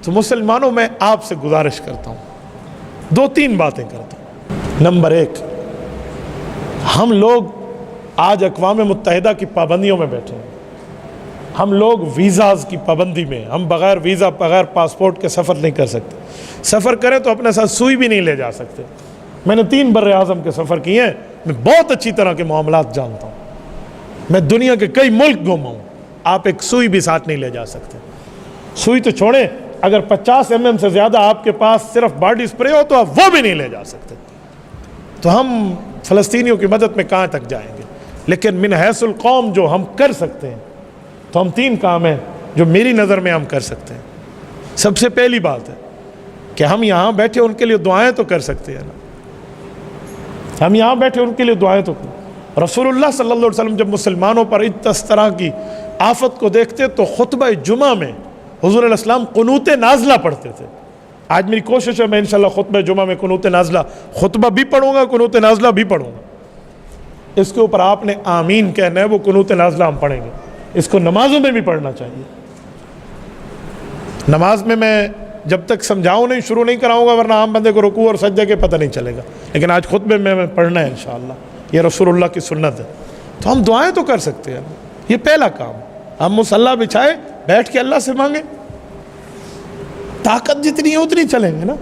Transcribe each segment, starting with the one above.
تو مسلمانوں میں آپ سے گزارش کرتا ہوں، 2-3 باتیں کرتا ہوں۔ نمبر 1، ہم لوگ آج اقوام متحدہ کی پابندیوں میں بیٹھے ہیں، ہم لوگ ویزاز کی پابندی میں، ہم بغیر ویزا بغیر پاسپورٹ کے سفر نہیں کر سکتے، سفر کریں تو اپنے ساتھ سوئی بھی نہیں لے جا سکتے۔ میں نے 3 بر اعظم کے سفر کیے ہیں، میں بہت اچھی طرح کے معاملات جانتا ہوں، میں دنیا کے کئی ملک گھوما ہوں، آپ ایک سوئی بھی ساتھ نہیں لے جا سکتے۔ سوئی تو چھوڑیں، اگر 50 mm سے زیادہ آپ کے پاس صرف باڈی اسپرے ہو تو آپ وہ بھی نہیں لے جا سکتے۔ تو ہم فلسطینیوں کی مدد میں کہاں تک جائیں گے؟ لیکن من حیث القوم جو ہم کر سکتے ہیں تو ہم 3 کام ہیں جو میری نظر میں ہم کر سکتے ہیں۔ سب سے پہلی بات ہے کہ ہم یہاں بیٹھے ان کے لیے دعائیں تو کر سکتے ہیں نا، ہم یہاں بیٹھے ان کے لیے دعائیں تو کریں۔ رسول اللہ صلی اللہ علیہ وسلم جب مسلمانوں پر اس طرح کی آفت کو دیکھتے تو خطبہ جمعہ میں حضور علیہ السلام قنوت نازلہ پڑھتے تھے۔ آج میری کوشش ہے میں انشاءاللہ خطبہ جمعہ میں قنوت نازلہ خطبہ بھی پڑھوں گا، قنوت نازلہ بھی پڑھوں گا۔ اس کے اوپر آپ نے آمین کہنا ہے، وہ قنوت نازلہ ہم پڑھیں گے۔ اس کو نمازوں میں بھی پڑھنا چاہیے۔ نماز میں جب تک سمجھاؤں نہیں، شروع نہیں کراؤں گا، ورنہ عام بندے کو رکوع اور سجدے کے پتہ نہیں چلے گا، لیکن آج خطبے میں پڑھنا ہے انشاءاللہ، یہ رسول اللہ کی سنت ہے۔ تو ہم دعائیں تو کر سکتے ہیں، یہ پہلا کام۔ ہم مصلی بچھائے بیٹھ کے اللہ سے مانگیں، طاقت جتنی ہے اتنی چلیں گے نا،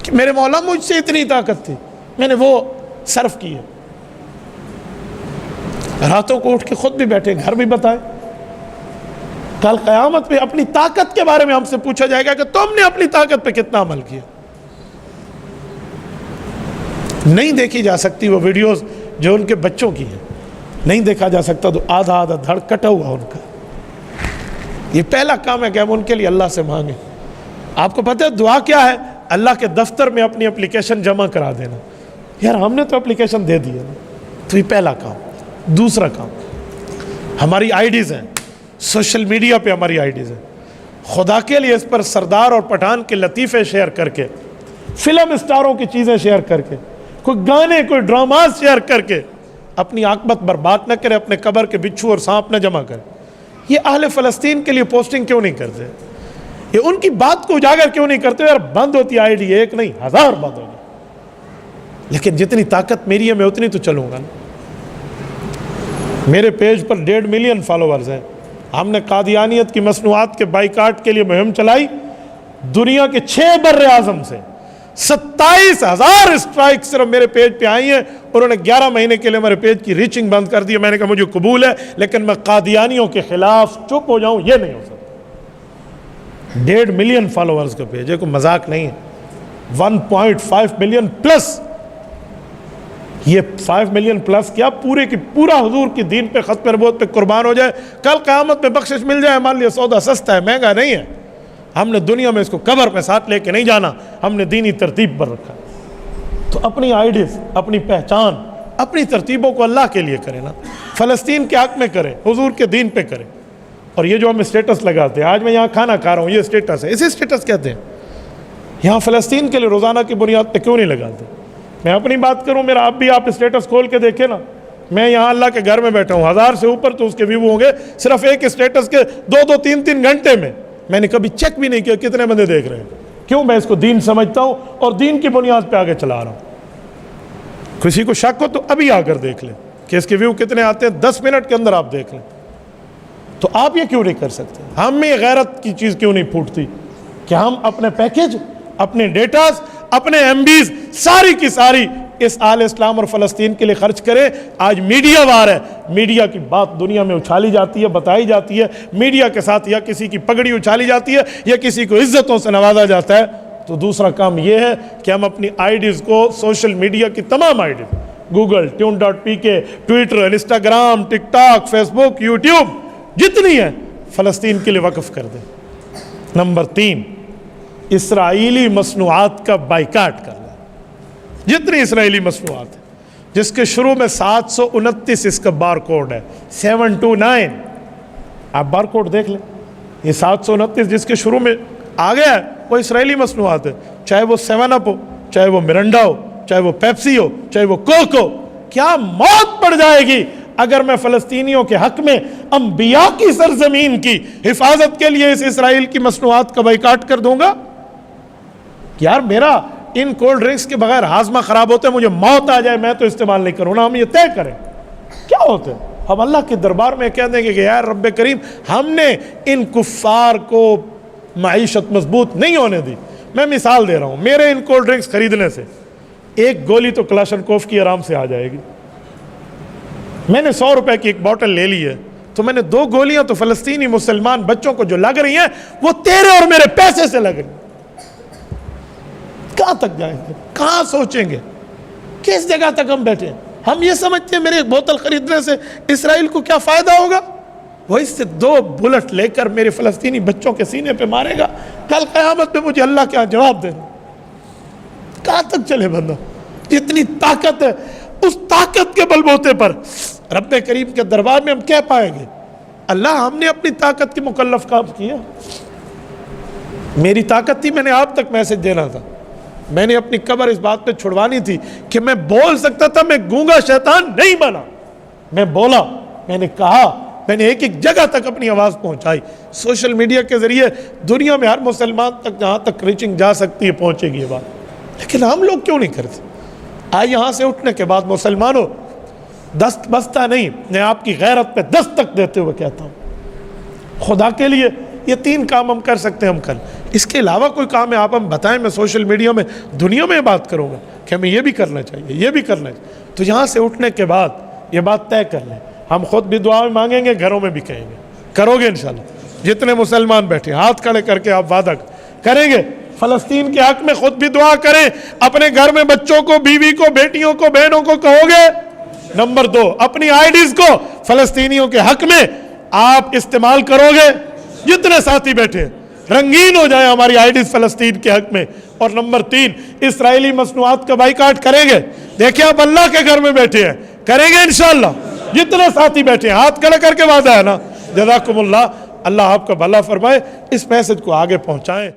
کہ میرے مولا مجھ سے اتنی طاقت تھی، میں نے وہ صرف کی ہے۔ راتوں کو اٹھ کے خود بھی بیٹھے، گھر بھی بتائیں۔ کل قیامت میں اپنی طاقت کے بارے میں ہم سے پوچھا جائے گا کہ تم نے اپنی طاقت پہ کتنا عمل کیا۔ نہیں دیکھی جا سکتی وہ ویڈیوز جو ان کے بچوں کی ہیں، نہیں دیکھا جا سکتا تو آدھا دھڑ کٹا ہوا ان کا۔ یہ پہلا کام ہے کہ ہم ان کے لیے اللہ سے مانگیں۔ آپ کو پتہ ہے دعا کیا ہے؟ اللہ کے دفتر میں اپنی اپلیکیشن جمع کرا دینا۔ یار ہم نے تو اپلیکیشن دے دی ہے نا، تو یہ پہلا کام۔ دوسرا کام، ہماری آئی ڈیز ہیں، سوشل میڈیا پہ ہماری آئی ڈیز ہیں، خدا کے لیے اس پر سردار اور پٹھان کے لطیفے شیئر کر کے، فلم اسٹاروں کی چیزیں شیئر کر کے، کوئی گانے کوئی ڈراماز شیئر کر کے اپنی عاقبت برباد نہ کرے، اپنے قبر کے بچھو اور سانپ نہ جمع کرے۔ یہ اہل فلسطین کے لیے پوسٹنگ کیوں نہیں کرتے؟ یہ ان کی بات کو اجاگر کیوں نہیں کرتے؟ یار بند ہوتی آئی ڈی، ایک نہیں 1000 بند ہوگی، لیکن جتنی طاقت میری ہے میں اتنی تو چلوں گا نا۔ میرے پیج پر 1.5 ملین فالوورز ہیں۔ ہم نے قادیانیت کی مصنوعات کے بائیکاٹ کے لیے مہم چلائی، دنیا کے 6 بر اعظم سے 27,000 اسٹرائک صرف میرے پیج پہ آئی ہیں۔ انہوں نے 11 مہینے کے لیے ہمارے پیج کی ریچنگ بند کر دی ہے۔ میں نے کہا مجھے قبول ہے، لیکن میں قادیانیوں کے خلاف چپ ہو جاؤں یہ نہیں ہو سکتا۔ 1.5 ملین فالوورز کا پیج ہے، کوئی مذاق نہیں ہے۔ 1.5 ملین پلس، یہ 5 ملین پلس کیا پورے کی پورا حضور کی دین پہ، ختم نبوت پہ قربان ہو جائے، کل قیامت میں بخشش مل جائے، ہمارے لیے سودا سستا ہے، مہنگا نہیں ہے۔ ہم نے دنیا میں اس کو قبر پہ ساتھ لے کے نہیں جانا، ہم نے دینی ترتیب پر رکھا۔ تو اپنی آئیڈیز، اپنی پہچان، اپنی ترتیبوں کو اللہ کے لیے کریں نا، فلسطین کے حق میں کریں، حضور کے دین پہ کریں۔ اور یہ جو ہم اسٹیٹس لگاتے ہیں، آج میں یہاں کھانا کھا رہا ہوں، یہ اسٹیٹس ہے، اسے اسٹیٹس کہتے ہیں۔ یہاں فلسطین کے لیے روزانہ کی بنیاد پہ کیوں نہیں لگاتے؟ میں اپنی بات کروں، میرا اب بھی آپ اسٹیٹس کھول کے دیکھیں نا، میں یہاں اللہ کے گھر میں بیٹھا ہوں، 1000 سے اوپر تو اس کے ویو ہوں گے صرف ایک اسٹیٹس کے 2-2 3-3 گھنٹے میں۔ میں نے کبھی چیک بھی نہیں کیا کتنے بندے دیکھ رہے ہیں۔ کیوں؟ میں اس کو دین سمجھتا ہوں اور دین کی بنیاد پہ آگے چلا رہا ہوں۔ کسی کو شک ہو تو ابھی آ کر دیکھ لیں کہ اس کے ویو کتنے آتے ہیں، 10 منٹ کے اندر آپ دیکھ لیں۔ تو آپ یہ کیوں نہیں کر سکتے؟ ہم میں غیرت کی چیز کیوں نہیں پھوٹتی کہ ہم اپنے پیکج، اپنے ڈیٹاز، اپنے ایم بیز ساری کی ساری اس آل اسلام اور فلسطین کے لیے خرچ کریں؟ آج میڈیا وار ہے، میڈیا کی بات دنیا میں اچھالی جاتی ہے، بتائی جاتی ہے، میڈیا کے ساتھ یا کسی کی پگڑی اچھالی جاتی ہے یا کسی کو عزتوں سے نوازا جاتا ہے۔ تو دوسرا کام یہ ہے کہ ہم اپنی آئی ڈیز کو، سوشل میڈیا کی تمام IDs, Google, tune.pk، Twitter, Instagram, TikTok, Facebook, YouTube, جتنی ہے فلسطین کے لیے وقف کر دیں۔ نمبر 3، اسرائیلی مصنوعات کا بائیکاٹ کر لیں۔ جتنی اسرائیلی مصنوعات ہیں، جس کے شروع میں 729 اس کا بار کوڈ ہے، 729، آپ بار کوڈ دیکھ لیں، یہ 729 جس کے شروع میں آ گیا ہے وہ اسرائیلی مصنوعات ہے، چاہے وہ 7 اپ ہو، چاہے وہ مرنڈا ہو، چاہے وہ پیپسی ہو، چاہے وہ کوک ہو۔ کیا موت پڑ جائے گی اگر میں فلسطینیوں کے حق میں انبیاء کی سرزمین کی حفاظت کے لیے اس اسرائیل کی مصنوعات کا بائیکاٹ کر دوں گا، یار میرا ان کولڈ ڈرنکس کے بغیر ہاضمہ خراب ہوتا ہے، مجھے موت آ جائے میں تو استعمال نہیں کروں نا، ہم یہ طے کریں کیا ہوتا ہے؟ ہم اللہ کے دربار میں کہہ دیں گے کہ یار رب کریم ہم نے ان کفار کو معیشت مضبوط نہیں ہونے دی۔ میں مثال دے رہا ہوں، میرے ان کولڈ ڈرنکس خریدنے سے ایک گولی تو کلاشنکوف کی آرام سے آ جائے گی، میں نے 100 روپے کی ایک بوٹل لے لی ہے تو میں نے 2 گولیاں تو فلسطینی مسلمان بچوں کو جو لگ رہی ہیں وہ تیرے اور میرے پیسے سے لگ رہی ہیں۔ کہاں تک جائیں گے؟ کہاں سوچیں گے؟ کس جگہ تک ہم بیٹھے ہیں؟ ہم یہ سمجھتے ہیں میرے ایک بوتل خریدنے سے اسرائیل کو کیا فائدہ ہوگا؟ وہ اس سے 2 بلٹ لے کر میرے فلسطینی بچوں کے سینے پہ مارے گا، کل قیامت میں مجھے اللہ کیا جواب دے گا؟ کہاں تک چلے بندہ؟ جتنی طاقت ہے اس طاقت کے بل بوتے پر رب کریم کے دربار میں ہم کہہ پائیں گے اللہ ہم نے اپنی طاقت کے مکلف کام کیا، میری طاقت تھی میں نے آپ تک میسج دینا تھا، میں نے اپنی قبر اس بات پہ چھڑوانی تھی کہ میں بول سکتا تھا، میں گونگا شیطان نہیں بنا، میں بولا، میں نے کہا، میں نے ایک جگہ تک اپنی آواز پہنچائی۔ سوشل میڈیا کے ذریعے دنیا میں ہر مسلمان تک جہاں تک ریچنگ جا سکتی ہے پہنچے گی یہ بات، لیکن ہم لوگ کیوں نہیں کرتے؟ آج یہاں سے اٹھنے کے بعد مسلمانوں دست بستہ نہیں، میں آپ کی غیرت پہ دستک دیتے ہوئے کہتا ہوں خدا کے لیے یہ 3 کام ہم کر سکتے ہیں، ہم کر، اس کے علاوہ کوئی کام ہے آپ ہم بتائیں، میں سوشل میڈیا میں دنیا میں بات کروں گا کہ ہمیں یہ بھی کرنا چاہیے، یہ بھی کرنا چاہیے۔ تو یہاں سے اٹھنے کے بعد یہ بات طے کر لیں، ہم خود بھی دعا میں مانگیں گے، گھروں میں بھی کہیں گے، کرو گے انشاءاللہ؟ جتنے مسلمان بیٹھے ہاتھ کھڑے کر کے آپ وعدہ کریں گے فلسطین کے حق میں خود بھی دعا کریں، اپنے گھر میں بچوں کو، بیوی کو، بیٹیوں کو، بہنوں کو کہو گے؟ نمبر 2، اپنی آئی ڈیز کو فلسطینیوں کے حق میں آپ استعمال کرو گے؟ جتنے ساتھی بیٹھے رنگین ہو جائے ہماری آئی ڈیز فلسطین کے حق میں۔ اور نمبر 3، اسرائیلی مصنوعات کا بائیکاٹ کریں گے؟ دیکھیں آپ اللہ کے گھر میں بیٹھے ہیں، کریں گے انشاءاللہ؟ جتنے ساتھی بیٹھے ہیں ہاتھ کھڑے کر کے وعدہ ہے نا؟ جزاکم اللہ، اللہ آپ کا بھلا فرمائے، اس میسج کو آگے پہنچائیں۔